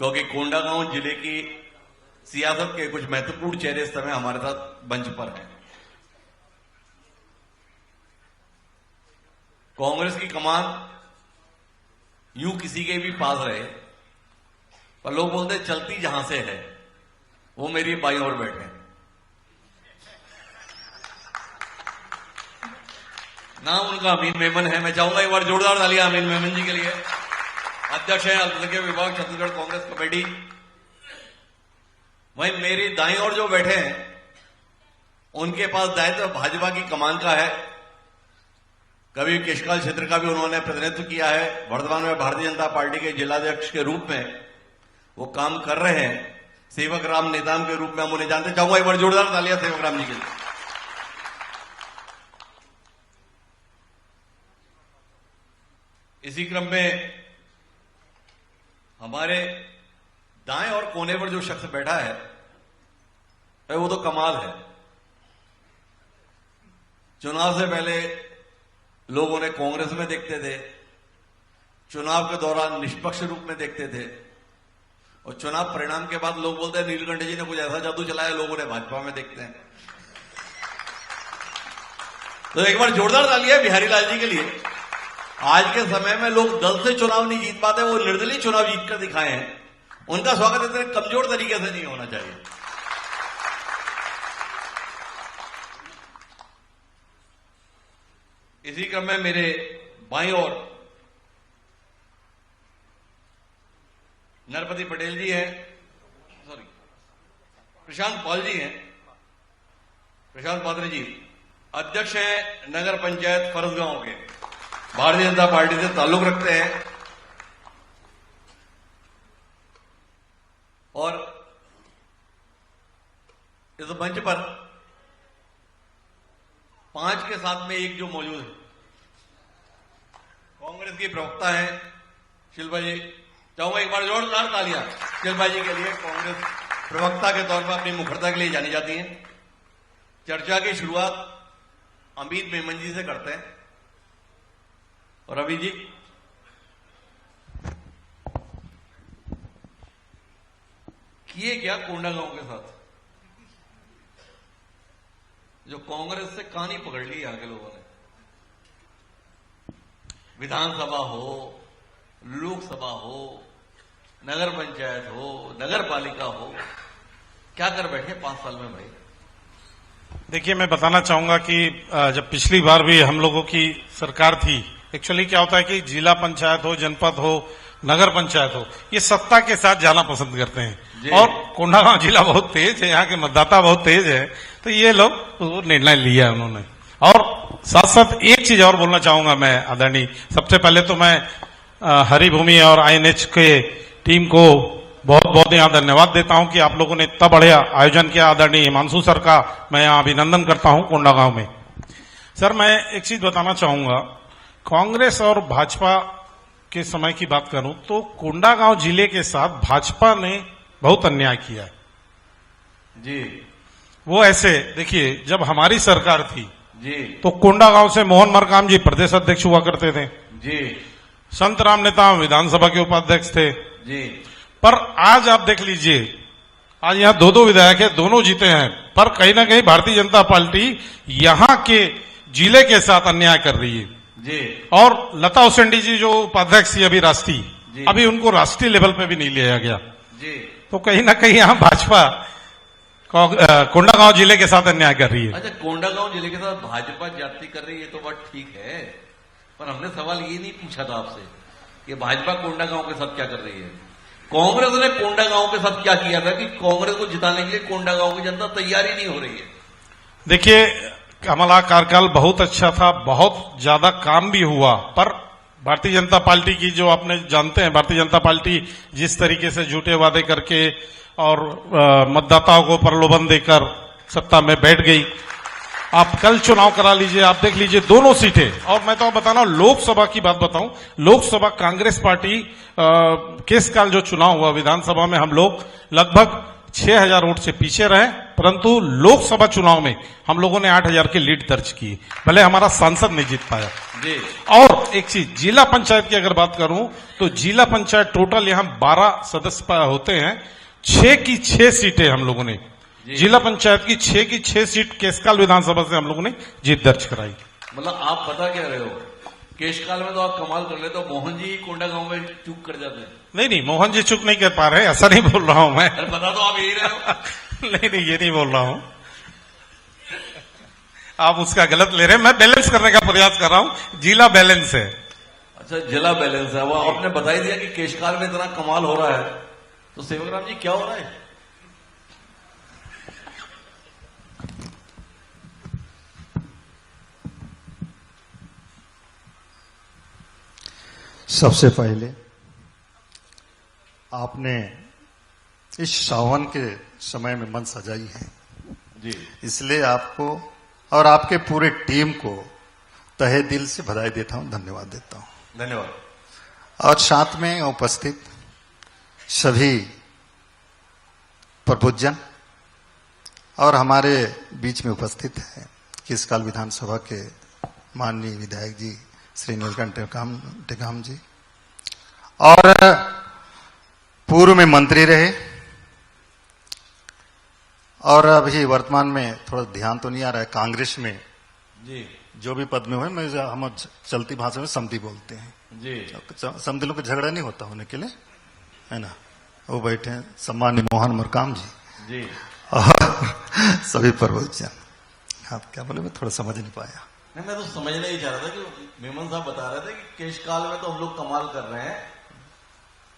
क्योंकि कोंडागांव जिले की सियासत के कुछ महत्वपूर्ण चेहरे इस समय हमारे साथ मंच पर हैं। कांग्रेस की कमान यूं किसी के भी पास रहे, पर लोग बोलते चलती जहां से है वो मेरी बाईं ओर बैठे हैं। नाम उनका अमीन मेमन है। मैं चाहूंगा एक बार जोरदार तालियां अमीन मेमन जी के लिए। अध्यक्ष है अल्पसंख्यक विभाग छत्तीसगढ़ कांग्रेस कमेटी। वहीं मेरी दाईं ओर जो बैठे हैं उनके पास दायित्व भाजपा की कमान का है। कभी केशकाल क्षेत्र का भी उन्होंने प्रतिनिधित्व किया है। वर्तमान में भारतीय जनता पार्टी के जिलाध्यक्ष के रूप में वो काम कर रहे हैं। सेवक राम नेताम के रूप में हम उन्हें जानते। चाहूंगा एक बार जोरदार तालियां सेवक राम जी के लिए। इसी क्रम में हमारे दाएं और कोने पर जो शख्स बैठा है वो तो कमाल है। चुनाव से पहले लोग उन्हें कांग्रेस में देखते थे, चुनाव के दौरान निष्पक्ष रूप में देखते थे, और चुनाव परिणाम के बाद लोग बोलते हैं नीलकंठ जी ने कुछ ऐसा जादू चलाया, लोग उन्हें भाजपा में देखते हैं। तो एक बार जोरदार तालियां बिहारी लाल जी के लिए। आज के समय में लोग दल से चुनाव नहीं जीत पाते, वो निर्दलीय चुनाव जीतकर दिखाए हैं। उनका स्वागत इतने कमजोर तरीके से नहीं होना चाहिए। इसी क्रम में मेरे बाईं ओर नरपति पटेल जी हैं, प्रशांत पाल जी हैं। प्रशांत पात्रे जी अध्यक्ष हैं नगर पंचायत फरसगांव के, भारतीय जनता पार्टी से ताल्लुक रखते हैं। और इस मंच पर 5 के साथ में एक जो मौजूद है, कांग्रेस की प्रवक्ता है शिल्पा जी। चाहूंगा एक बार जोरदार तालियां शिल्पा जी के लिए। कांग्रेस प्रवक्ता के तौर पर अपनी मुखरता के लिए जानी जाती हैं। चर्चा की शुरुआत अमित मेमन जी से करते हैं। और अभी जी किए क्या कोंडागांव के साथ, जो कांग्रेस से कहानी पकड़ ली आगे लोगों ने। विधानसभा हो, लोकसभा हो, नगर पंचायत हो, नगर पालिका हो, क्या कर बैठे 5 साल में भाई। देखिए, मैं बताना चाहूंगा कि जब पिछली बार भी हम लोगों की सरकार थी, एक्चुअली क्या होता है कि जिला पंचायत हो, जनपद हो, नगर पंचायत हो, ये सत्ता के साथ जाना पसंद करते हैं। और कोंडागांव जिला बहुत तेज है, यहाँ के मतदाता बहुत तेज है, तो ये लोग निर्णय लिया उन्होंने। और साथ साथ एक चीज और बोलना चाहूंगा मैं आदरणीय। सबसे पहले तो मैं हरिभूमि और आईएनएच के टीम को बहुत बहुत यहाँ धन्यवाद देता हूं कि आप लोगों ने इतना बढ़िया आयोजन किया। आदरणीय हिमांशु सर का मैं यहाँ अभिनंदन करता हूं कोंडागांव में। सर, मैं एक चीज बताना चाहूंगा, कांग्रेस और भाजपा के समय की बात करूं तो कोंडागांव जिले के साथ भाजपा ने बहुत अन्याय किया है जी। वो ऐसे देखिए, जब हमारी सरकार थी जी तो कोंडागांव से मोहन मरकाम जी प्रदेश अध्यक्ष हुआ करते थे जी। संत राम नेताम विधानसभा के उपाध्यक्ष थे जी। पर आज आप देख लीजिए, आज यहाँ 2 विधायक है, दोनों जीते हैं, पर कहीं ना कहीं भारतीय जनता पार्टी यहाँ के जिले के साथ अन्याय कर रही है जी। और लता उसेंडी जी जो उपाध्यक्ष थी अभी राष्ट्रीय, अभी उनको राष्ट्रीय लेवल पे भी नहीं लिया गया जी। तो कहीं ना कहीं यहाँ भाजपा कोंडागांव जिले के साथ अन्याय कर रही है। अच्छा, कोंडागांव जिले के साथ भाजपा जाति कर रही है तो बात ठीक है, पर हमने सवाल ये नहीं पूछा था आपसे कि भाजपा कोंडागांव के साथ क्या कर रही है। कांग्रेस ने कोंडागांव के साथ क्या किया था कि कांग्रेस को जिताने के लिए कोंडागांव की जनता तैयार ही नहीं हो रही है। देखिए, कमला कार्यकाल बहुत अच्छा था, बहुत ज्यादा काम भी हुआ, पर भारतीय जनता पार्टी की जो आपने जानते हैं, भारतीय जनता पार्टी जिस तरीके से झूठे वादे करके और मतदाताओं को प्रलोभन देकर सत्ता में बैठ गई। आप कल चुनाव करा लीजिए, आप देख लीजिए दोनों सीटें। और मैं तो बताना, लोकसभा की बात बताऊं, लोकसभा कांग्रेस पार्टी केस काल जो चुनाव हुआ, विधानसभा में हम लोग लगभग 6000 वोट से पीछे रहे, परंतु लोकसभा चुनाव में हम लोगों ने 8000 की लीड दर्ज की, भले हमारा सांसद नहीं जीत पाया जी। और एक चीज, जिला पंचायत की अगर बात करूं तो जिला पंचायत टोटल यहां 12 सदस्य होते हैं, 6 की 6 सीटें हम लोगों ने, जिला पंचायत की 6 की 6 सीट केशकाल विधानसभा से हम लोगों ने जीत दर्ज कराई। मतलब आप बता क्या रहे हो, केशकाल में तो आप कमाल कर लेते हो, मोहन जी कोंडागांव में चूक कर जाते हैं। नहीं, मोहन जी चूक नहीं कर पा रहे, ऐसा नहीं बोल रहा हूं मैं। अरे बता तो आप यही रहे हो। नहीं, ये नहीं बोल रहा हूं, आप उसका गलत ले रहे हैं। मैं बैलेंस करने का प्रयास कर रहा हूं, जिला बैलेंस है। अच्छा, जिला बैलेंस है। वो आपने बता ही दिया कि केशकाल में इतना कमाल हो रहा है, तो सेवकराम जी क्या हो रहा है? सबसे पहले आपने इस सावन के समय में मन सजाई है जी, इसलिए आपको और आपके पूरे टीम को तहे दिल से बधाई देता हूं, धन्यवाद देता हूं। धन्यवाद। और साथ में उपस्थित सभी प्रबुद्धजन और हमारे बीच में उपस्थित हैं केशकाल विधानसभा के माननीय विधायक जी श्री नीलकंठ टेकाम जी, और पूर्व में मंत्री रहे और अभी वर्तमान में थोड़ा ध्यान तो नहीं आ रहा है, कांग्रेस में जी जो भी पद में हुए, मैं हम चलती भाषा में समधी बोलते हैं जी। समधी लोग को झगड़ा नहीं होता होने के लिए, है ना। वो बैठे हैं सम्मानीय मोहन मरकाम जी जी और सभी प्रबुद्धजन। आप क्या बोले, मैं थोड़ा समझ नहीं पाया। नहीं, मैं तो समझना ही चाह रहा था कि मेमन साहब बता रहे थे कि केशकाल में तो हम लोग कमाल कर रहे हैं,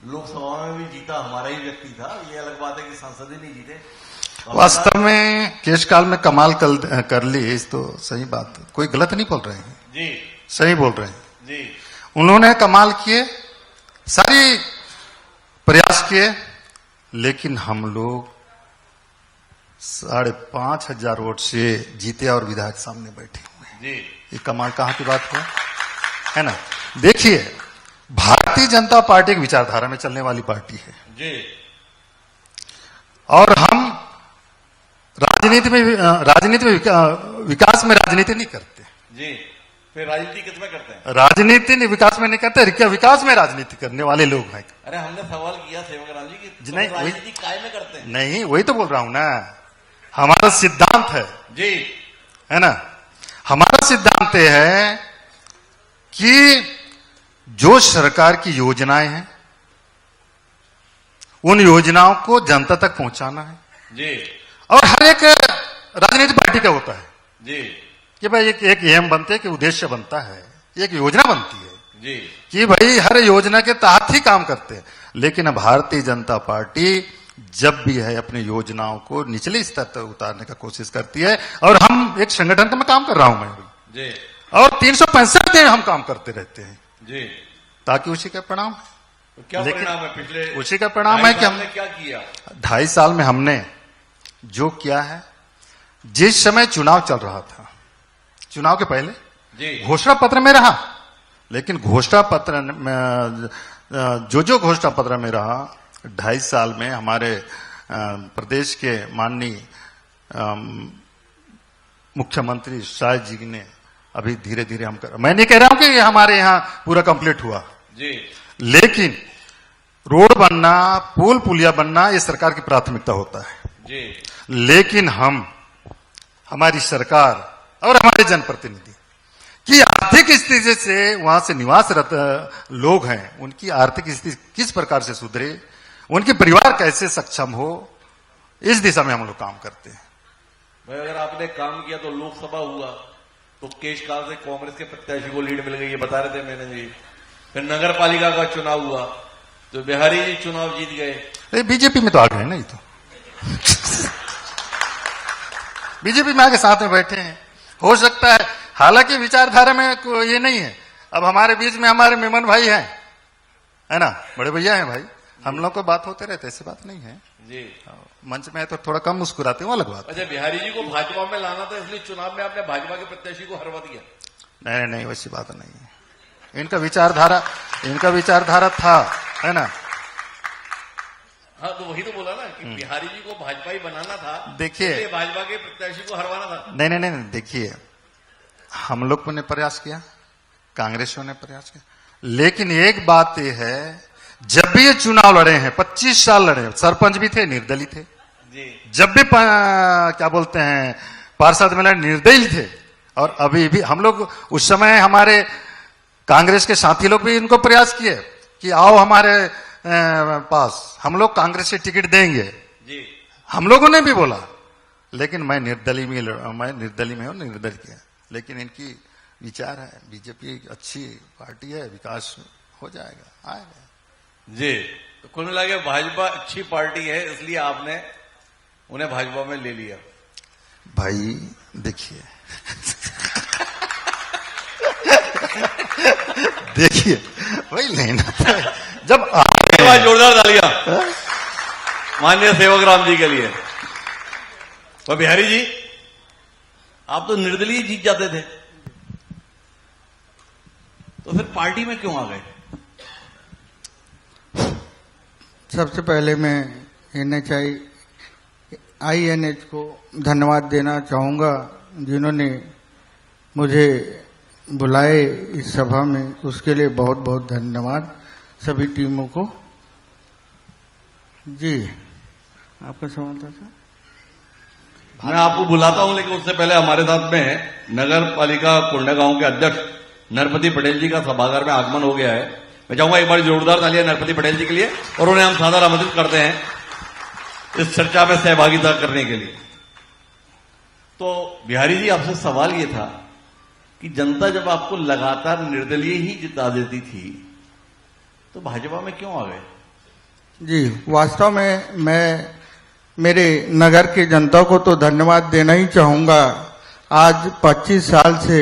लोकसभा में भी जीता हमारा ही व्यक्ति था, ये अलग बात है कि सांसद ही नहीं जीते। तो वास्तव में केशकाल में कमाल कर ली, इस तो सही बात, कोई गलत नहीं बोल रहे हैं जी, सही बोल रहे हैं जी। उन्होंने कमाल किए, सारी प्रयास किए, लेकिन हम लोग 5,500 वोट से जीते और विधायक सामने बैठे हुए हैं। जी, ये कमाल कहां की बात है ना। देखिए, भारतीय जनता पार्टी एक विचारधारा में चलने वाली पार्टी है जी, और हम राजनीति में विकास में राजनीति नहीं करते जी। फिर राजनीति किसमें करते हैं? राजनीति नहीं विकास में नहीं करते, क्या विकास में राजनीति करने वाले लोग हैं। अरे हमने सवाल किया सेवकराम जी कि नहीं, राजनीति काय में करते हैं? नहीं, वही तो बोल रहा हूं ना, हमारा सिद्धांत है जी, है ना। हमारा सिद्धांत है कि जो सरकार की योजनाएं हैं उन योजनाओं को जनता तक पहुंचाना है जी, और हर एक राजनीतिक पार्टी का होता है जी, कि भाई एक एम बनते हैं कि उद्देश्य बनता है, एक योजना बनती है जी, कि भाई हर योजना के तहत ही काम करते हैं। लेकिन भारतीय जनता पार्टी जब भी है अपनी योजनाओं को निचले स्तर तक उतारने का कोशिश करती है, और हम एक संगठन में काम कर रहा हूं मैं भी जी, और 365 दिन हम काम करते रहते हैं जी। ताकि उसी का परिणाम, तो क्या लेकिन परिणाम है पिछले उसी का परिणाम है कि हमने क्या किया? 2.5 साल में हमने जो किया है, जिस समय चुनाव चल रहा था, चुनाव के पहले जी, घोषणा पत्र में रहा, लेकिन घोषणा पत्र में जो घोषणा पत्र में रहा, 2.5 साल में हमारे प्रदेश के माननीय मुख्यमंत्री शाह जी ने अभी धीरे धीरे हम कर, मैं नहीं कह रहा हूं कि हमारे यहां पूरा कंप्लीट हुआ जी, लेकिन रोड बनना, पुल पुलिया बनना, ये सरकार की प्राथमिकता होता है जी, लेकिन हमारी सरकार और हमारे जनप्रतिनिधि की आर्थिक स्थिति से, वहां से निवासरत लोग हैं, उनकी आर्थिक स्थिति किस प्रकार से सुधरे, उनके परिवार कैसे सक्षम हो, इस दिशा में हम लोग काम करते हैं। भाई अगर आपने काम किया तो लोकसभा हुआ, तो केशकाल से कांग्रेस के प्रत्याशी को लीड मिल गई, ये बता रहे थे मैंने जी। फिर नगर पालिका का चुनाव हुआ तो बिहारी जी चुनाव जीत गए। बीजेपी में तो आ गए ना, ये तो बीजेपी में आके साथ में बैठे हैं, हो सकता है, हालांकि विचारधारा में ये नहीं है। अब हमारे बीच में हमारे मेमन भाई हैं, है ना, बड़े भैया हैं भाई, हम लोग को बात होते रहते, ऐसी बात नहीं है जी। मंच में है तो थोड़ा कम मुस्कुराते हैं, वो अलग बात। अच्छा, बिहारी जी को भाजपा में लाना था, इसलिए चुनाव में आपने भाजपा के प्रत्याशी को हरवा दिया? नहीं नहीं, वैसी बात नहीं है। इनका विचारधारा था, है ना। हाँ, तो वही तो बोला ना कि बिहारी जी को भाजपा ही बनाना था। देखिए, इसलिए भाजपा के प्रत्याशी को हरवाना था। नहीं नहीं नहीं, देखिए हम लोग ने प्रयास किया, कांग्रेसियों ने प्रयास किया, लेकिन एक बात यह है, जब भी ये चुनाव लड़े हैं 25 साल लड़े, सरपंच भी थे, निर्दलीय थे जी। जब भी क्या बोलते हैं पार्षद में लड़े, निर्दलीय थे। और अभी भी हम लोग उस समय हमारे कांग्रेस के साथी लोग भी इनको प्रयास किए कि आओ हमारे पास, हम लोग कांग्रेस से टिकट देंगे जी। हम लोगों ने भी बोला, लेकिन मैं निर्दलीय में हूं, निर्दलीय किया। लेकिन इनकी विचार है बीजेपी अच्छी पार्टी है, विकास हो जाएगा, आएगा जी। तो कुल मिला के भाजपा अच्छी पार्टी है, इसलिए आपने उन्हें भाजपा में ले लिया। भाई देखिए देखिए वही लेना था जब जोरदार तालियां माननीय सेवक राम जी के लिए। और बिहारी जी, आप तो निर्दलीय जीत जाते थे, तो फिर पार्टी में क्यों आ गए? सबसे पहले मैं INH को धन्यवाद देना चाहूंगा, जिन्होंने मुझे बुलाए इस सभा में, उसके लिए बहुत बहुत धन्यवाद सभी टीमों को। जी, आपका सवाल था सर? मैं आपको बुलाता हूं, लेकिन उससे पहले हमारे साथ में नगर पालिका कोंडागांव के अध्यक्ष नरपति पटेल जी का सभागार में आगमन हो गया है। मैं चाहूंगा एक बार जोरदार तालियां नरपति पटेल जी के लिए, और उन्हें हम सादर आमंत्रित करते हैं इस चर्चा में सहभागिता करने के लिए। तो बिहारी जी, आपसे सवाल यह था कि जनता जब आपको लगातार निर्दलीय ही जिता देती थी, तो भाजपा में क्यों आ गए? जी, वास्तव में मैं मेरे नगर की जनता को तो धन्यवाद देना ही चाहूंगा। आज 25 साल से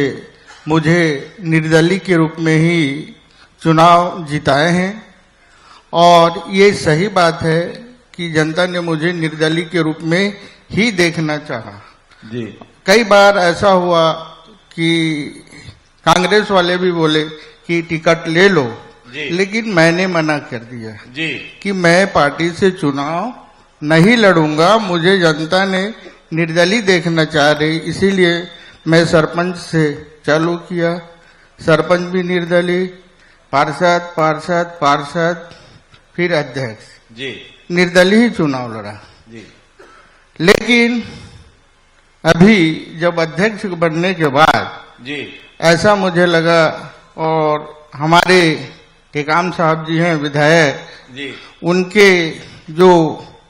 मुझे निर्दलीय के रूप में ही चुनाव जिताए हैं, और ये सही बात है कि जनता ने मुझे निर्दलीय के रूप में ही देखना चाहा। जी। कई बार ऐसा हुआ कि कांग्रेस वाले भी बोले कि टिकट ले लो, लेकिन मैंने मना कर दिया जी कि मैं पार्टी से चुनाव नहीं लड़ूंगा, मुझे जनता ने निर्दलीय देखना चाह रही, इसीलिए मैं सरपंच से चालू किया। सरपंच भी निर्दलीय, पार्षद पार्षद पार्षद, फिर अध्यक्ष, जी निर्दलीय ही चुनाव लड़ा। जी। लेकिन अभी जब अध्यक्ष बनने के बाद जी ऐसा मुझे लगा, और हमारे टेकाम साहब जी हैं विधायक जी, उनके जो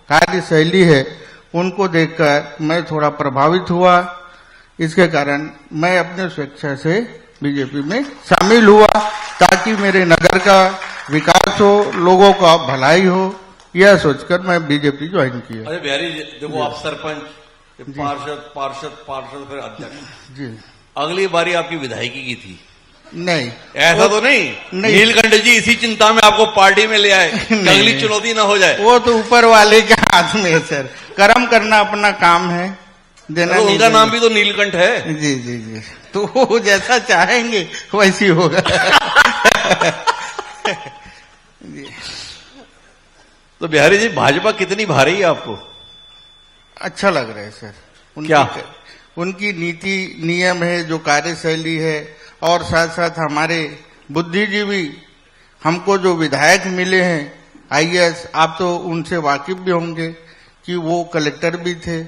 कार्यशैली है उनको देखकर मैं थोड़ा प्रभावित हुआ। इसके कारण मैं अपने स्वेच्छा से बीजेपी में शामिल हुआ, ताकि मेरे नगर का विकास हो, लोगों का भलाई हो, यह सोचकर मैं बीजेपी ज्वाइन किया। अरे बिहारी जी, देखो आप सरपंच, पार्षद पार्षद पार्षद, फिर अध्यक्ष। जी, अगली बारी आपकी विधायकी की थी? नहीं, ऐसा तो नहीं नीलकंठ जी इसी चिंता में आपको पार्टी में ले आए कि अगली चुनौती ना हो जाए? वो तो ऊपर वाले के हाथ में है सर, कर्म करना अपना काम है, देना तो उनका नाम भी तो नीलकंठ है। जी जी जी, तो वो जैसा चाहेंगे वैसी होगा। तो बिहारी जी, भाजपा कितनी भारी है आपको? अच्छा लग रहा है सर। क्या? उनकी नीति नियम है, जो कार्यशैली है, और साथ साथ हमारे बुद्धिजीवी हमको जो विधायक मिले हैं IAS, आप तो उनसे वाकिफ भी होंगे कि वो कलेक्टर भी थे,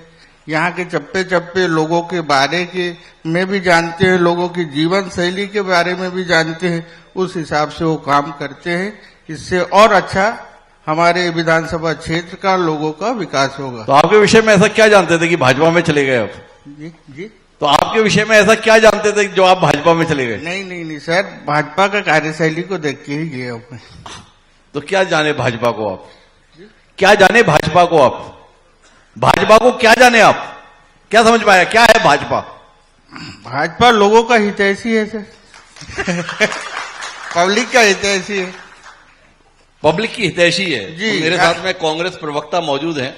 यहाँ के चप्पे चप्पे लोगों के बारे के में भी जानते हैं, लोगों की जीवन शैली के बारे में भी जानते हैं, उस हिसाब से वो काम करते हैं। इससे और अच्छा हमारे विधानसभा क्षेत्र का लोगों का विकास होगा। तो आपके विषय में ऐसा क्या जानते थे कि भाजपा में चले गए आप? जी जी, तो आपके विषय में ऐसा क्या जानते थे जो आप भाजपा में चले गए? नहीं नहीं नहीं सर, भाजपा का कार्यशैली को देख के ही गया मैं। तो क्या जाने भाजपा को आप? क्या जाने भाजपा को आप? भाजपा को क्या जाने आप? क्या समझ पाया, क्या है भाजपा? भाजपा लोगों का हितैषी है सर। पब्लिक का हितैषी है। पब्लिक की हितैषी है जी। तो मेरे साथ में कांग्रेस प्रवक्ता मौजूद हैं,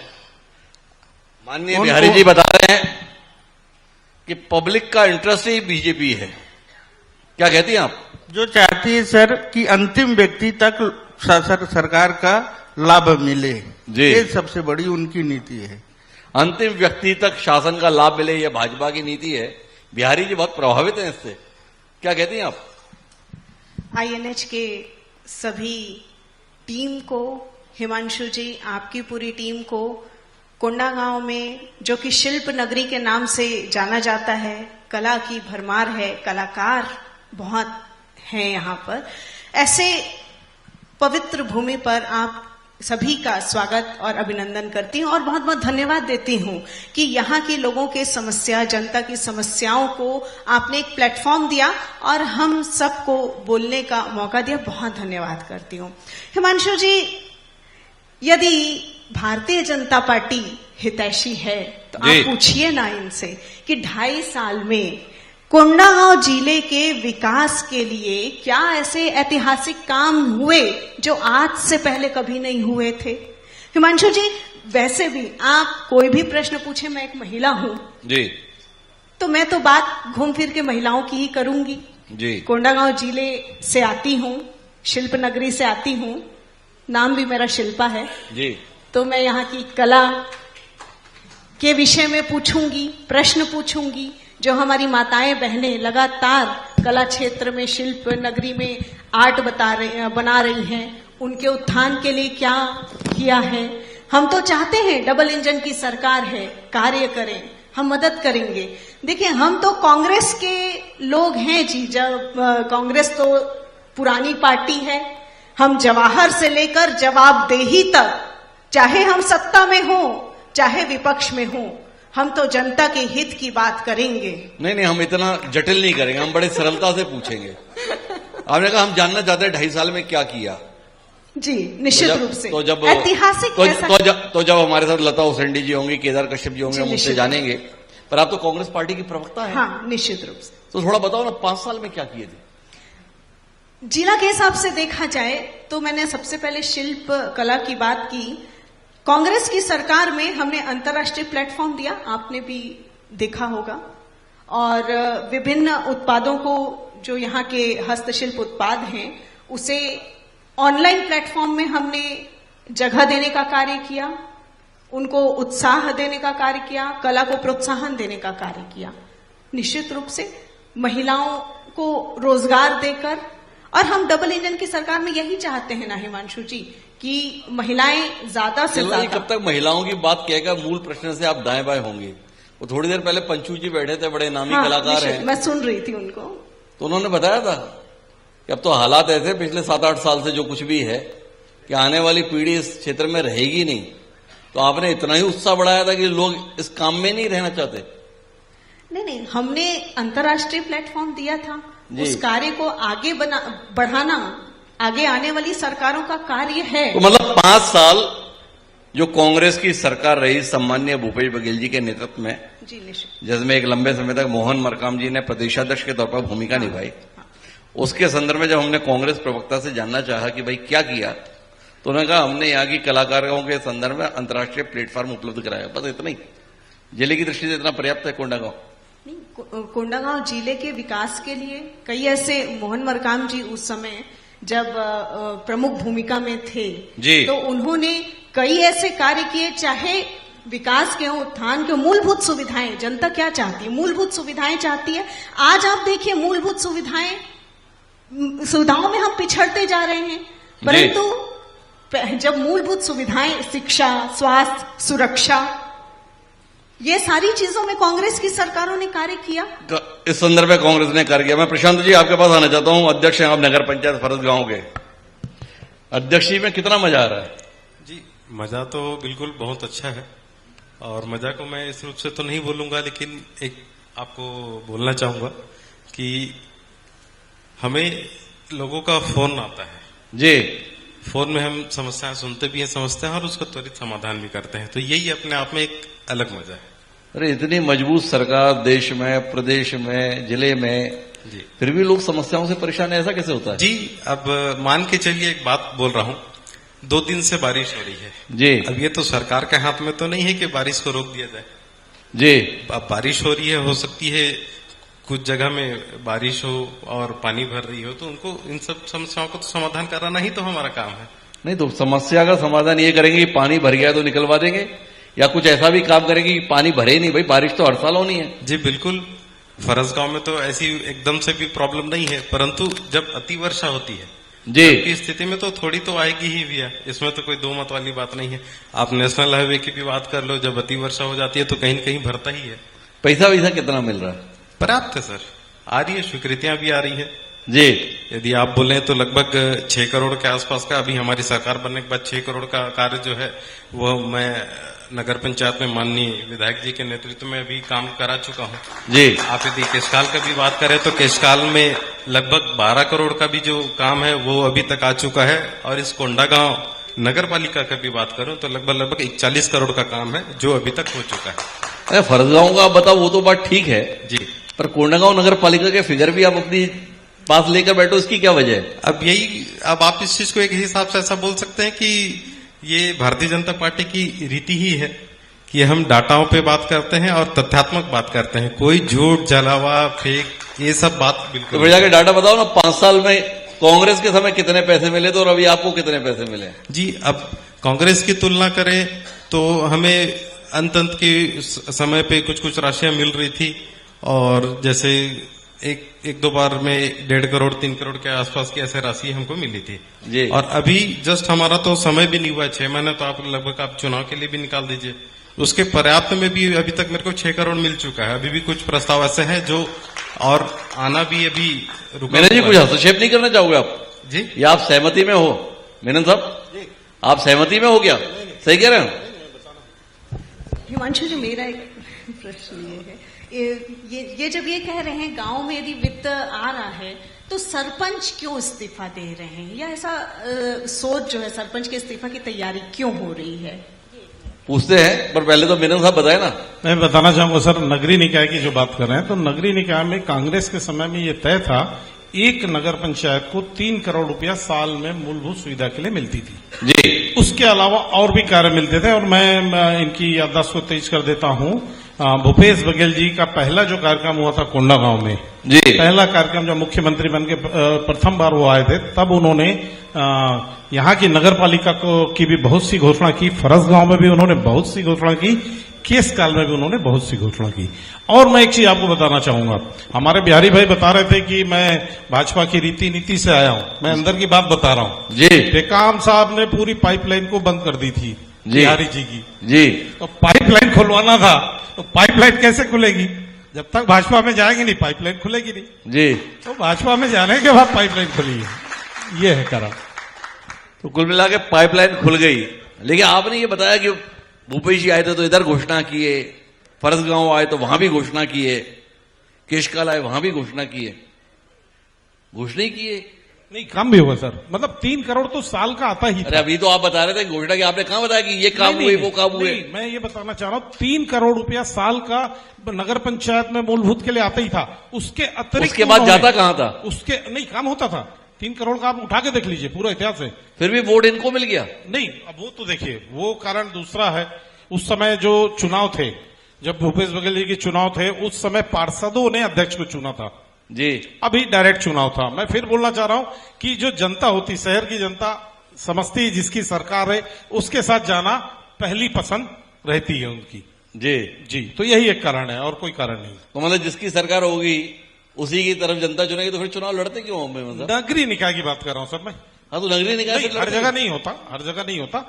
माननीय बिहारी जी बता रहे हैं कि पब्लिक का इंटरेस्ट ही बीजेपी है। क्या कहती हैं आप? जो चाहती है सर कि अंतिम व्यक्ति तक सरकार का लाभ मिले, जी। ये सबसे बड़ी उनकी नीति है। अंतिम व्यक्ति तक शासन का लाभ मिले, यह भाजपा की नीति है। बिहारी जी बहुत प्रभावित हैं इससे, क्या कहती हैं आप? आईएनएच के सभी टीम को, हिमांशु जी आपकी पूरी टीम को, कोंडागांव में जो कि शिल्प नगरी के नाम से जाना जाता है, कला की भरमार है, कलाकार बहुत हैं यहाँ पर, ऐसे पवित्र भूमि पर आप सभी का स्वागत और अभिनंदन करती हूँ और बहुत बहुत धन्यवाद देती हूँ कि यहाँ के लोगों के समस्या, जनता की समस्याओं को आपने एक प्लेटफॉर्म दिया और हम सबको बोलने का मौका दिया। बहुत धन्यवाद करती हूँ। हिमांशु जी, यदि भारतीय जनता पार्टी हितैषी है तो आप पूछिए ना इनसे कि 2.5 साल में कोंडागांव जिले के विकास के लिए क्या ऐसे ऐतिहासिक काम हुए जो आज से पहले कभी नहीं हुए थे। हिमांशु जी, वैसे भी आप कोई भी प्रश्न पूछे, मैं एक महिला हूं जी, तो मैं तो बात घूम फिर के महिलाओं की ही करूंगी जी। कोंडागांव जिले से आती हूं, शिल्प नगरी से आती हूं, नाम भी मेरा शिल्पा है जी। तो मैं यहाँ की कला के विषय में पूछूंगी, प्रश्न पूछूंगी। जो हमारी माताएं बहनें लगातार कला क्षेत्र में, शिल्प नगरी में आर्ट बना रही हैं, उनके उत्थान के लिए क्या किया है। हम तो चाहते हैं डबल इंजन की सरकार है, कार्य करें, हम मदद करेंगे। देखिए, हम तो कांग्रेस के लोग हैं जी, जब कांग्रेस तो पुरानी पार्टी है, हम जवाहर से लेकर जवाबदेही तक, चाहे हम सत्ता में हो चाहे विपक्ष में हो, हम तो जनता के हित की बात करेंगे। नहीं, हम इतना जटिल नहीं करेंगे, हम बड़े सरलता से पूछेंगे। आपने कहा हम जानना चाहते हैं 2.5 साल में क्या किया। जी, निश्चित रूप से। तो जब ऐतिहासिक तो जब हमारे साथ लता हुसैंडी जी होंगी, केदार कश्यप जी होंगे, हम उनसे जानेंगे। पर आप तो कांग्रेस पार्टी की प्रवक्ता है। हाँ, निश्चित रूप से। तो थोड़ा बताओ ना, 5 साल में क्या किए थे? जिला के हिसाब से देखा जाए तो मैंने सबसे पहले शिल्प कला की बात की। कांग्रेस की सरकार में हमने अंतर्राष्ट्रीय प्लेटफॉर्म दिया, आपने भी देखा होगा, और विभिन्न उत्पादों को, जो यहाँ के हस्तशिल्प उत्पाद हैं, उसे ऑनलाइन प्लेटफॉर्म में हमने जगह देने का कार्य किया, उनको उत्साह देने का कार्य किया, कला को प्रोत्साहन देने का कार्य किया। निश्चित रूप से महिलाओं को रोजगार देकर, और हम डबल इंजन की सरकार में यही चाहते हैं ना हिमांशु जी कि महिलाएं ज्यादा से ज्यादा। कब तक महिलाओं की बात कहेगा, मूल प्रश्न से आप दाएं बाएं होंगे। वो थोड़ी देर पहले पंचू जी बैठे थे, बड़े नामी कलाकार हैं, मैं सुन रही थी उनको, तो उन्होंने बताया था कि अब तो हालात ऐसे पिछले 7-8 साल से जो कुछ भी है कि आने वाली पीढ़ी इस क्षेत्र में रहेगी नहीं। तो आपने इतना ही उत्साह बढ़ाया था कि लोग इस काम में नहीं रहना चाहते। नहीं, हमने अंतर्राष्ट्रीय प्लेटफॉर्म दिया था, उस कार्य को आगे बढ़ाना आगे आने वाली सरकारों का कार्य है। तो मतलब 5 साल जो कांग्रेस की सरकार रही सम्मान्य भूपेश बघेल जी के नेतृत्व में, जी निश्चित, जिसमें एक लंबे समय तक मोहन मरकाम जी ने प्रदेशाध्यक्ष के तौर पर भूमिका निभाई, उसके संदर्भ में जब हमने कांग्रेस प्रवक्ता से जानना चाहा कि भाई क्या किया, तो उन्होंने कहा हमने यहाँ की कलाकारों के संदर्भ में अंतर्राष्ट्रीय प्लेटफॉर्म उपलब्ध कराया। बस इतना ही, जिले की दृष्टि से इतना पर्याप्त है। कोंडागांव जिले के विकास के लिए कई ऐसे, मोहन मरकाम जी उस समय जब प्रमुख भूमिका में थे जी, तो उन्होंने कई ऐसे कार्य किए, चाहे विकास के हो, उत्थान के, मूलभूत सुविधाएं, जनता क्या चाहती है, मूलभूत सुविधाएं चाहती है। आज आप देखिए, मूलभूत सुविधाओं में हम पिछड़ते जा रहे हैं, परंतु जब मूलभूत सुविधाएं, शिक्षा, स्वास्थ्य, सुरक्षा, ये सारी चीजों में कांग्रेस की सरकारों ने कार्य किया। इस संदर्भ में कांग्रेस ने कार्य किया। मैं प्रशांत जी आपके पास आना चाहता हूं, अध्यक्ष हैं आप नगर पंचायत फरसगांव के। अध्यक्ष जी में कितना मजा आ रहा है? जी, मजा तो बिल्कुल बहुत अच्छा है, और मजा को मैं इस रूप से तो नहीं बोलूंगा, लेकिन एक आपको बोलना चाहूंगा कि हमें लोगों का फोन आता है जी, फोन में हम समस्याएं सुनते भी हैं, समझते हैं और उसका त्वरित समाधान भी करते हैं, तो यही अपने आप में एक अलग मजा है। अरे इतनी मजबूत सरकार देश में, प्रदेश में, जिले में, जी, फिर भी लोग समस्याओं से परेशान है, ऐसा कैसे होता है? जी, अब मान के चलिए एक बात बोल रहा हूं, 2 दिन से बारिश हो रही है जी। अब ये तो सरकार के हाथ में तो नहीं है कि बारिश को रोक दिया जाए जी। अब बारिश हो रही है, हो सकती है कुछ जगह में बारिश हो और पानी भर रही हो तो उनको इन सब समस्याओं को तो समाधान कराना ही तो हमारा काम है। नहीं तो समस्या का समाधान ये करेंगे कि पानी भर गया तो निकलवा देंगे, या कुछ ऐसा भी काम करेंगे कि पानी भरे ही नहीं। भाई बारिश तो हर साल होनी है। जी बिल्कुल, फरसगांव में तो ऐसी एकदम से भी प्रॉब्लम नहीं है, परंतु जब अति वर्षा होती है जी की स्थिति में तो थोड़ी तो आएगी ही भैया, इसमें तो कोई दो मत वाली बात नहीं है। आप नेशनल हाईवे की भी बात कर लो, जब अति वर्षा हो जाती है तो कहीं न कहीं भरता ही है। पैसा वैसा कितना मिल रहा है? पर्याप्त है सर, आ रही है, स्वीकृतियां भी आ रही है जी। यदि आप बोले तो लगभग 6 करोड़ के आसपास का, अभी हमारी सरकार बनने के बाद 6 करोड़ का कार्य जो है वो मैं नगर पंचायत में माननीय विधायक जी के नेतृत्व में अभी काम करा चुका हूं जी। आप यदि केशकाल का भी बात करें तो केशकाल में लगभग 12 करोड़ का भी जो काम है वो अभी तक आ चुका है, और इस कोंडागांव नगर पालिका का भी बात करूं तो लगभग 41 करोड़ का काम है जो अभी तक हो चुका है। अरे फरसगांव का आप बताओ, वो तो बात ठीक है जी, पर कोंडागांव नगर पालिका के फिगर भी आप अपनी पास लेकर बैठो, इसकी क्या वजह है? अब यही, अब आप इस चीज को एक हिसाब से ऐसा बोल सकते हैं कि ये भारतीय जनता पार्टी की रीति ही है कि हम डाटाओं पे बात करते हैं और तथ्यात्मक बात करते हैं, कोई झूठ जलावा फेक ये सब बात तो बिल्कुल फिर जाके डाटा बताओ ना, 5 साल में कांग्रेस के समय कितने पैसे मिले थे और अभी आपको कितने पैसे मिले? जी। अब कांग्रेस की तुलना करें तो हमें अंत के समय पे कुछ कुछ राशियां मिल रही थी, और जैसे एक दो बार में 1.5 करोड़ 3 करोड़ के आसपास की ऐसे राशि हमको मिली थी जी। और अभी जस्ट हमारा तो समय भी नहीं हुआ है, 6 महीने तो आप लगभग आप चुनाव के लिए भी निकाल दीजिए, उसके पर्याप्त में भी अभी तक मेरे को 6 करोड़ मिल चुका है। अभी भी कुछ प्रस्ताव ऐसे हैं जो और आना भी अभी रुका मैंने जी हुआ कुछ है। हस्तक्षेप नहीं करना चाहोगे आप जी, ये आप सहमति में हो? मेनन साहब आप सहमति में हो क्या? सही कह रहे हैं? हिमांशु जी, मेरा एक प्रश्न ये है, ये जब ये कह रहे हैं गांव में यदि वित्त आ रहा है तो सरपंच क्यों इस्तीफा दे रहे हैं, या ऐसा सोच जो है सरपंच के इस्तीफा की तैयारी क्यों हो रही है? पूछते हैं, पर पहले तो मेनन साहब बताए ना। मैं बताना चाहूंगा सर, नगरीय निकाय की जो बात कर रहे हैं तो नगरीय निकाय में कांग्रेस के समय में ये तय था, एक नगर पंचायत को 3 करोड़ रुपया साल में मूलभूत सुविधा के लिए मिलती थी जी। उसके अलावा और भी कार्य मिलते थे। और मैं इनकी याददाश्त को तेज कर देता हूं, भूपेश बघेल जी का पहला जो कार्यक्रम हुआ था कोंडागांव में जी, पहला कार्यक्रम जब मुख्यमंत्री बन के प्रथम बार वो आए थे, तब उन्होंने यहाँ की नगर पालिका की भी बहुत सी घोषणा की, फरसगांव में भी उन्होंने बहुत सी घोषणा की, केशकाल में भी उन्होंने बहुत सी घोषणा की। और मैं एक चीज आपको बताना चाहूंगा, हमारे बिहारी भाई बता रहे थे कि मैं भाजपा की रीति नीति से आया हूं, मैं अंदर की बात बता रहा हूं जी। टेकाम साहब ने पूरी पाइपलाइन को बंद कर दी थी जी। बिहारी जी की जी। तो पाइपलाइन खुलवाना था, तो पाइपलाइन कैसे खुलेगी? जब तक भाजपा में जाएंगे नहीं पाइपलाइन खुलेगी नहीं जी। तो भाजपा में जाने के बाद पाइपलाइन खुली है, ये है कारण। तो कुल मिला के पाइपलाइन खुल गई, लेकिन आपने ये बताया कि भूपेश जी आए थे तो इधर घोषणा किए, फरसगांव आए तो वहां भी घोषणा किए, केशकाल आए वहां भी घोषणा किए, घोषणा ही किए। नहीं, कम भी होगा सर, मतलब 3 करोड़ तो साल का आता ही अरे था। अभी तो आप बता रहे थे घोषणा की, आपने कहां बताया कि ये काम नहीं, हुए नहीं, वो काम हुए? नहीं, मैं ये बताना चाह रहा हूँ 3 करोड़ रुपया साल का नगर पंचायत में मूलभूत के लिए आता ही था, उसके अतिरिक्त उसके बाद जाता कहां था? उसके नहीं, काम होता था। 3 करोड़ का आप उठा के देख लीजिए, पूरा इतिहास है। फिर भी वोट इनको मिल गया। नहीं, अब वो तो देखिए, वो कारण दूसरा है। उस समय जो चुनाव थे, जब भूपेश बघेल जी के चुनाव थे, उस समय पार्षदों ने अध्यक्ष को चुना था जी। अभी डायरेक्ट चुनाव था। मैं फिर बोलना चाह रहा हूं कि जो जनता होती, शहर की जनता समझती जिसकी सरकार है उसके साथ जाना पहली पसंद रहती है उनकी। जी जी, तो यही एक कारण है और कोई कारण नहीं। तो मतलब जिसकी सरकार होगी उसी की तरफ जनता चुनेगी, तो फिर चुनाव लड़ते क्यों होंगे? मतलब नगरीय निकाय की बात कर रहा हूं सर मैं। हाँ, तो नगरीय निकाय नहीं, से हर लड़ते जगह नहीं होता, हर जगह नहीं होता।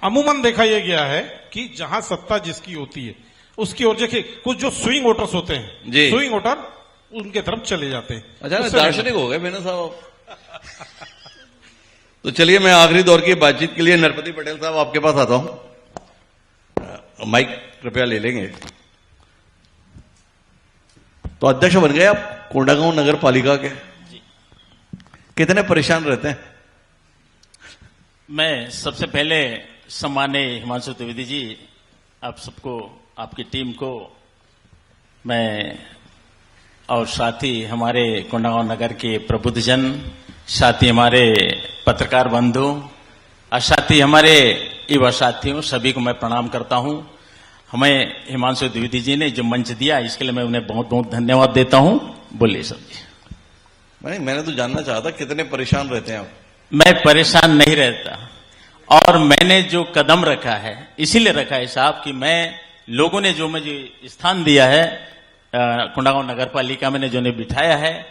अमूमन देखा यह गया है कि जहां सत्ता जिसकी होती है उसकी ओर, देखिए कुछ जो स्विंग वोटर्स होते हैं, जी। स्विंग वोटर उनके तरफ चले जाते हैं। अच्छा, उससे दार्शनिक हो गए मेनन साहब। तो चलिए मैं आखिरी दौर की बातचीत के लिए नरपति पटेल साहब आपके पास आता हूं, माइक कृपया ले लेंगे। तो अध्यक्ष बन गए आप कोंडागांव नगर पालिका के, कितने परेशान रहते हैं? मैं सबसे पहले सम्माननीय हिमांशु त्रिवेदी जी, आप सबको, आपकी टीम को मैं, और साथ ही हमारे कोंडागांव नगर के प्रबुद्धजन, साथ ही हमारे पत्रकार बंधु और साथ ही हमारे युवा साथियों, सभी को मैं प्रणाम करता हूं। हमें हिमांशु द्विवेदी जी ने जो मंच दिया इसके लिए मैं उन्हें बहुत बहुत धन्यवाद देता हूं। बोलिए सर जी। नहीं, मैंने तो जानना चाहा था कितने परेशान रहते हैं आप। मैं परेशान नहीं रहता, और मैंने जो कदम रखा है इसीलिए रखा है साहब कि मैं, लोगों ने जो मुझे स्थान दिया है कोंडागांव नगर पालिका में, जो ने बिठाया है,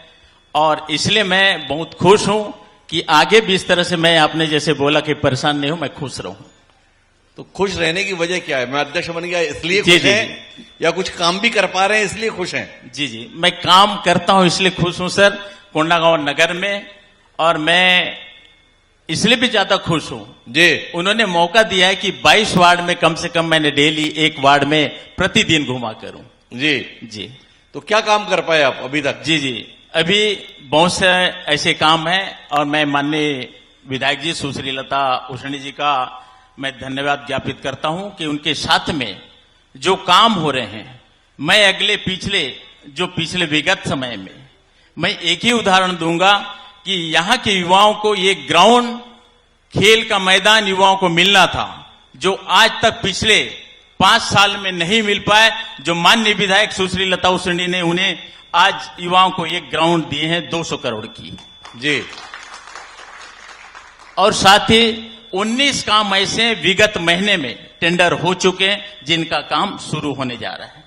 और इसलिए मैं बहुत खुश हूं कि आगे भी इस तरह से, मैं आपने जैसे बोला कि परेशान नहीं हूं, मैं खुश रहूं। तो खुश रहने की वजह क्या है? मैं अध्यक्ष बन गया इसलिए जी, खुश जी, हैं, या कुछ काम भी कर पा रहे हैं इसलिए खुश हैं? जी जी, मैं काम करता हूं इसलिए खुश हूं सर कोंडागांव नगर में, और मैं इसलिए भी ज्यादा खुश हूं जी। उन्होंने मौका दिया है कि 22 वार्ड में कम से कम मैंने डेली एक वार्ड में प्रतिदिन घुमा करूं। जी जी। तो क्या काम कर पाए आप अभी तक? जी जी, अभी बहुत से ऐसे काम हैं, और मैं माननीय विधायक जी सुश्री लता उष्णी जी का मैं धन्यवाद ज्ञापित करता हूं कि उनके साथ में जो काम हो रहे हैं, मैं पिछले विगत समय में मैं एक ही उदाहरण दूंगा कि यहां के युवाओं को ये ग्राउंड, खेल का मैदान युवाओं को मिलना था, जो आज तक पिछले 5 साल में नहीं मिल पाए, जो माननीय विधायक सुश्री लता उष्णी ने उन्हें आज युवाओं को एक ग्राउंड दिए हैं 200 करोड़ की। जी। और साथ ही 19 काम ऐसे विगत महीने में टेंडर हो चुके हैं जिनका काम शुरू होने जा रहा है।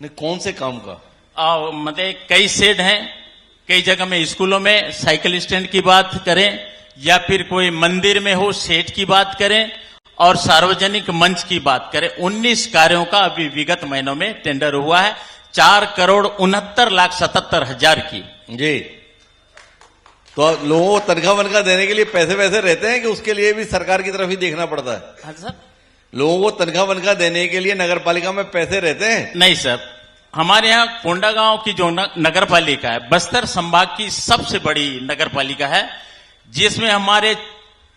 नहीं, कौन से काम का? मतलब कई शेड हैं, कई जगह में स्कूलों में साइकिल स्टैंड की बात करें, या फिर कोई मंदिर में हो शेड की बात करें, और सार्वजनिक मंच की बात करें, 19 कार्यों का अभी विगत महीनों में टेंडर हुआ है 4,69,77,000 की। जी। तो लोगों को तनख्वाह वनख्वाह देने के लिए पैसे वैसे रहते हैं कि उसके लिए भी सरकार की तरफ ही देखना पड़ता है? हाँ सर। लोगों को तनख्वाह वनख्वाह देने के लिए नगर पालिका में पैसे रहते हैं? नहीं सर, हमारे यहाँ कोंडागांव की जो नगर पालिका है, बस्तर संभाग की सबसे बड़ी नगर पालिका है, जिसमें हमारे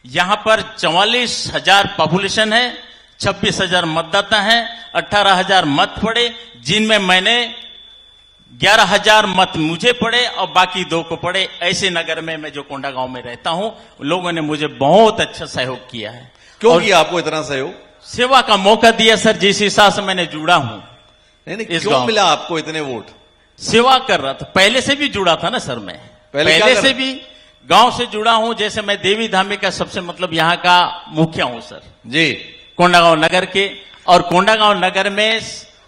यहाँ पर 44,000 पॉपुलेशन है, 26,000 मतदाता हैं, 18,000 मत पड़े, जिनमें मैंने 11,000 मत मुझे पड़े और बाकी 2 को पड़े। ऐसे नगर में मैं जो कोंडागांव में रहता हूं, लोगों ने मुझे बहुत अच्छा सहयोग किया है। क्यों किया आपको इतना सहयोग? सेवा का मौका दिया सर, जिस हिसाब से मैंने जुड़ा हूं। नहीं, क्यों मिला आपको इतने वोट? सेवा कर रहा था, पहले से भी जुड़ा था ना सर मैं, पहले से भी गांव से जुड़ा हूं। जैसे मैं देवी धामी का सबसे मतलब यहाँ का मुखिया हूं सर जी, कोंडागांव नगर के, और कोंडागांव नगर में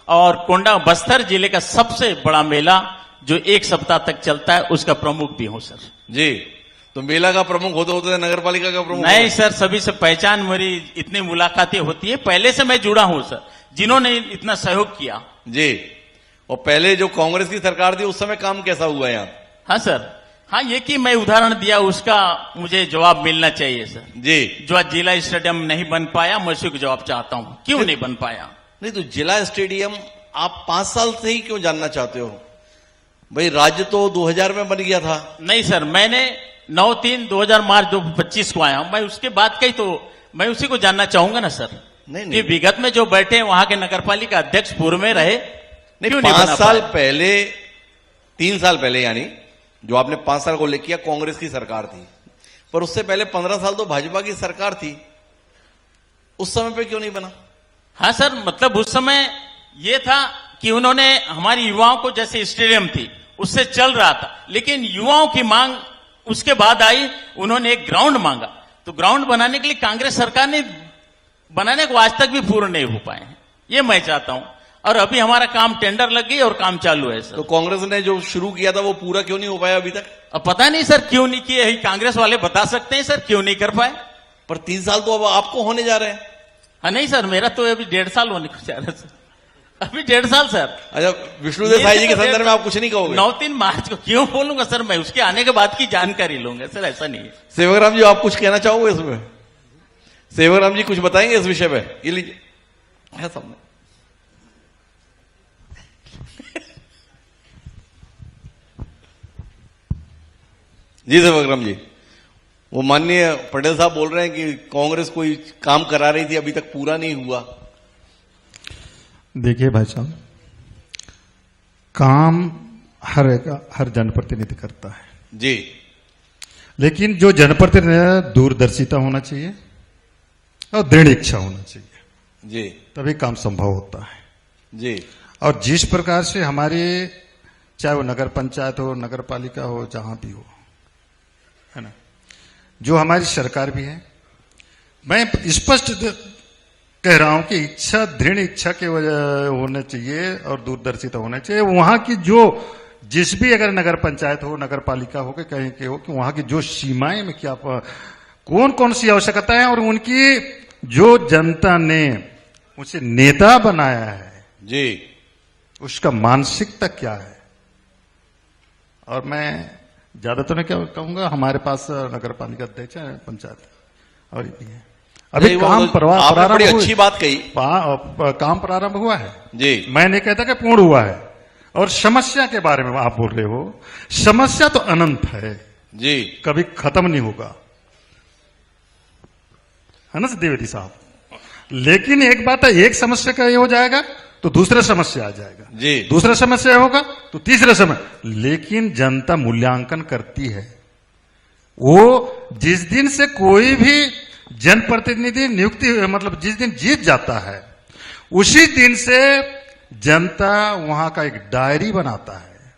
और बस्तर जिले का सबसे बड़ा मेला जो 1 सप्ताह तक चलता है, उसका प्रमुख भी हूं सर। जी। तो मेला का प्रमुख होते नगर पालिका का प्रमुख? नहीं सर, सभी से पहचान मेरी इतनी मुलाकातें होती है, पहले से मैं जुड़ा हूं सर, जिन्होंने इतना सहयोग किया। जी। और पहले जो कांग्रेस की सरकार थी उस समय काम कैसा हुआ यहाँ? हाँ सर, हाँ, ये कि मैं उदाहरण दिया उसका मुझे जवाब मिलना चाहिए सर। जी। जो आज जिला स्टेडियम नहीं बन पाया, मैं उसी को जवाब चाहता हूं, क्यों नहीं बन पाया? नहीं, तो जिला स्टेडियम आप 5 साल से ही क्यों जानना चाहते हो? भाई राज्य तो 2000 में बन गया था। नहीं सर, मैंने 9/3/2000 मार्च 2025 को आया हूं, मैं उसके बाद का ही तो मैं उसी को जानना चाहूंगा ना सर। नहीं, विगत में जो बैठे वहां के नगर पालिका अध्यक्ष पूर्व में रहे, नहीं 5 साल पहले, 3 साल पहले, यानी जो आपने 5 साल को लेके किया, कांग्रेस की सरकार थी, पर उससे पहले 15 साल तो भाजपा की सरकार थी। उस समय पे क्यों नहीं बना? हाँ सर, मतलब उस समय ये था कि उन्होंने हमारी युवाओं को, जैसे स्टेडियम थी उससे चल रहा था, लेकिन युवाओं की मांग उसके बाद आई, उन्होंने एक ग्राउंड मांगा, तो ग्राउंड बनाने के लिए कांग्रेस सरकार ने बनाने को आज तक भी पूर्ण नहीं हो पाए हैं। ये मैं चाहता हूं, और अभी हमारा काम टेंडर लग गई और काम चालू है सर। तो कांग्रेस ने जो शुरू किया था वो पूरा क्यों नहीं हो पाया अभी तक? अब पता नहीं सर क्यों नहीं किए, कांग्रेस वाले बता सकते हैं सर क्यों नहीं कर पाए। पर 3 साल तो अब आपको होने जा रहे हैं। हाँ नहीं सर, मेरा तो अभी 1.5 साल होने को जा रहा है सर, अभी 1.5 साल सर। अच्छा, विष्णु देसाई जी के संदर्भ में आप कुछ नहीं कहोगे? 9/3 मार्च को क्यों बोलूंगा सर, मैं उसके आने के बाद की जानकारी लूंगा सर, ऐसा नहीं है। सेवकराम जी, आप कुछ कहना चाहोगे इसमें? सेवकराम जी कुछ बताएंगे इस विषय पे? ये लीजिए, है सामने। जी सेवकराम जी, वो माननीय पटेल साहब बोल रहे हैं कि कांग्रेस कोई काम करा रही थी, अभी तक पूरा नहीं हुआ। देखिए भाई साहब, काम हर जनप्रतिनिधि करता है जी, लेकिन जो जनप्रतिनिधि दूरदर्शिता होना चाहिए और दृढ़ इच्छा होना चाहिए जी, तभी काम संभव होता है जी। और जिस प्रकार से हमारे चाहे वो नगर पंचायत हो, नगर पालिका हो, जहां भी हो, है ना, जो हमारी सरकार भी है। मैं स्पष्ट कह रहा हूं कि इच्छा, दृढ़ इच्छा के वजह होना चाहिए और दूरदर्शिता होना चाहिए। वहां की जो जिस भी अगर नगर पंचायत हो, नगर पालिका हो, कहीं के हो, कि वहां की जो सीमाएं में क्या कौन कौन सी आवश्यकता है और उनकी जो जनता ने उसे नेता बनाया है जी, उसका मानसिकता क्या है। और मैं ज्यादा तो नहीं क्या कहूंगा, हमारे पास नगर पालिका अध्यक्ष है, पंचायत और ये है। अभी काम आपने बड़ी अच्छी बात कही, काम प्रारंभ हुआ है जी। मैं नहीं कहता कि पूर्ण हुआ है। और समस्या के बारे में आप बोल रहे हो, समस्या तो अनंत है जी, कभी खत्म नहीं होगा, है ना द्विवेदी साहब। लेकिन एक बात है, एक समस्या का ये हो जाएगा तो दूसरा समस्या आ जाएगा जी, दूसरा समस्या होगा तो तीसरा समस्या। लेकिन जनता मूल्यांकन करती है। वो जिस दिन से कोई भी जनप्रतिनिधि नियुक्ति, मतलब जिस दिन जीत जाता है, उसी दिन से जनता वहां का एक डायरी बनाता है,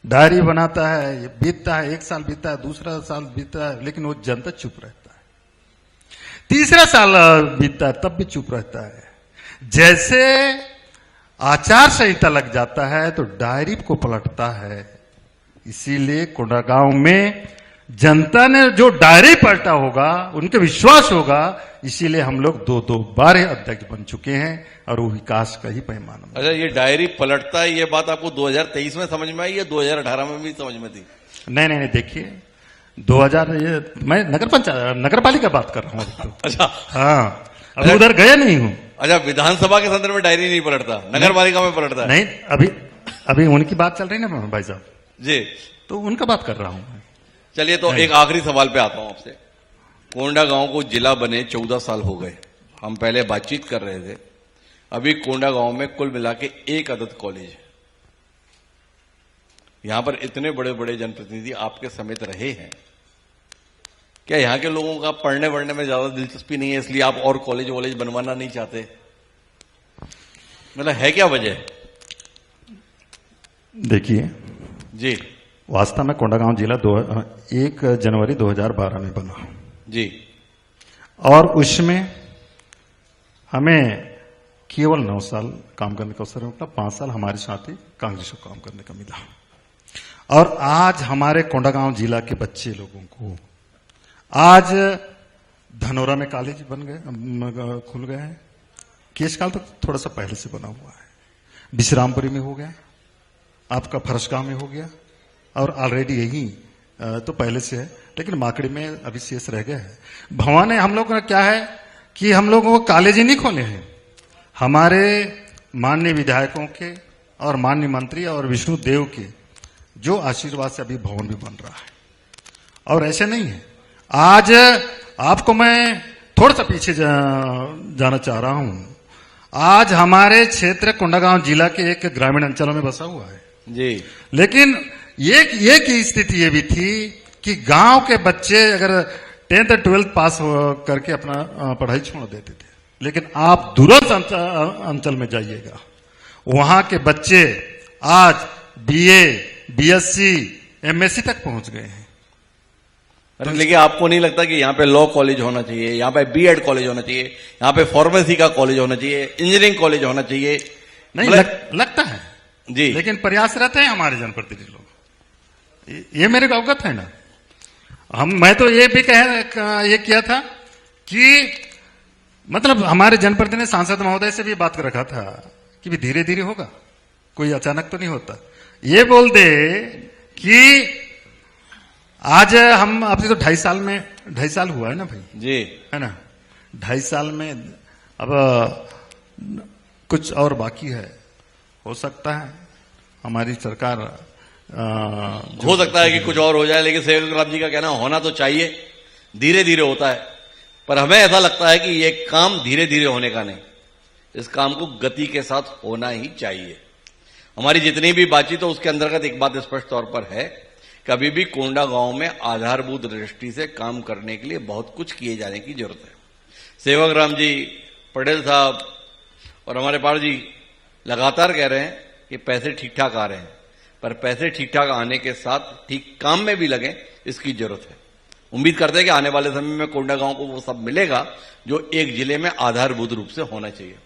डायरी बनाता है। ये बीतता है, एक साल बीतता है, दूसरा साल बीतता है, लेकिन वो जनता चुप रहता है। तीसरा साल बीतता है, तब भी चुप रहता है। जैसे आचार संहिता लग जाता है तो डायरी को पलटता है। इसीलिए कोंडागांव में जनता ने जो डायरी पलटा होगा, उनके विश्वास होगा, इसीलिए हम लोग दो बार अध्यक्ष बन चुके हैं और वो विकास का ही पैमाना। अच्छा, ये डायरी पलटता है, ये बात आपको 2023 में समझ में आई या 2018 में भी समझ में थी? नहीं, देखिए 2000 मैं नगर पालिका बात कर रहा हूँ। अच्छा, हाँ, अभी उधर गया नहीं हूँ। अच्छा, विधानसभा के संदर्भ में डायरी नहीं पलटता, नगर पालिका में पलटता है? नहीं, अभी उनकी बात चल रही है ना भाई साहब जी, तो उनका बात कर रहा हूँ। चलिए, तो एक आखिरी सवाल पे आता हूं आपसे। कोंडागांव को जिला बने 14 साल हो गए, हम पहले बातचीत कर रहे थे। अभी कोंडागांव में कुल मिला के 1 अदद कॉलेज है। यहां पर इतने बड़े बड़े जनप्रतिनिधि आपके समेत रहे हैं, क्या यहां के लोगों का पढ़ने वढ़ने में ज्यादा दिलचस्पी नहीं है, इसलिए आप और कॉलेज वॉलेज बनवाना नहीं चाहते? मतलब है क्या वजह? देखिए जी, वास्तव में कोंडागांव जिला 1 जनवरी 2012 में बना जी, और उसमें हमें केवल 9 साल काम करने का अवसर मिला। 5 साल हमारे साथ ही कांग्रेस को काम करने का मिला। और आज हमारे कोंडागांव जिला के बच्चे लोगों को आज धनोरा में कॉलेज बन गए, खुल गए हैं। केशकाल तो थोड़ा सा पहले से बना हुआ है, विश्रामपुरी में हो गया, आपका फरसगांव में हो गया, और ऑलरेडी यही तो पहले से है, लेकिन माकड़ी में अभी शेष रह गया है। भवन है, हम लोग का क्या है कि हम लोगों को कॉलेज ही नहीं खोले हैं। हमारे माननीय विधायकों के और माननीय मंत्री और विष्णु देव के जो आशीर्वाद से अभी भवन भी बन रहा है। और ऐसे नहीं है। आज आपको मैं थोड़ा सा पीछे जाना चाह रहा हूं। आज हमारे क्षेत्र कोंडागांव जिला के एक ग्रामीण अंचलों में बसा हुआ है जी, लेकिन एक स्थिति ये भी थी कि गांव के बच्चे अगर 10th और 12th पास करके अपना पढ़ाई छोड़ देते थे, लेकिन आप दूरस्थ अंचल में जाइएगा, वहां के बच्चे आज BA, BSc, MSc तक पहुंच गए हैं। अरे लेकिन आपको नहीं लगता कि यहाँ पे लॉ कॉलेज होना चाहिए, यहाँ पे B.Ed कॉलेज होना चाहिए, यहाँ पे फार्मेसी का कॉलेज होना चाहिए, इंजीनियरिंग कॉलेज होना चाहिए? नहीं लगता है जी, लेकिन प्रयासरत है हमारे जनप्रतिनिधि लोग, ये मेरे को अवगत है ना। मैं तो ये भी ये किया था कि मतलब हमारे जनप्रतिनिधि सांसद महोदय से भी बात कर रखा था कि भी धीरे धीरे होगा, कोई अचानक तो नहीं होता। ये बोल दे कि आज हम आपसे तो 2.5 साल हुआ है ना भाई जी, है ना, 2.5 साल में अब कुछ और बाकी है। हो सकता है हमारी सरकार हो सकता है कि कुछ और हो जाए, लेकिन सेवक राम जी का कहना होना तो चाहिए, धीरे धीरे होता है। पर हमें ऐसा लगता है कि ये काम धीरे धीरे होने का नहीं, इस काम को गति के साथ होना ही चाहिए। हमारी जितनी भी बातचीत हो उसके अंतर्गत एक बात स्पष्ट तौर पर है कि अभी भी कोंडागांव में आधारभूत दृष्टि से काम करने के लिए बहुत कुछ किए जाने की जरूरत है। सेवक राम जी, पटेल साहब और हमारे पाल जी लगातार कह रहे हैं कि पैसे ठीक ठाक आ रहे हैं, पर पैसे ठीक ठाक आने के साथ ठीक काम में भी लगे, इसकी जरूरत है। उम्मीद करते हैं कि आने वाले समय में कोंडागांव को वो सब मिलेगा जो एक जिले में आधारभूत रूप से होना चाहिए।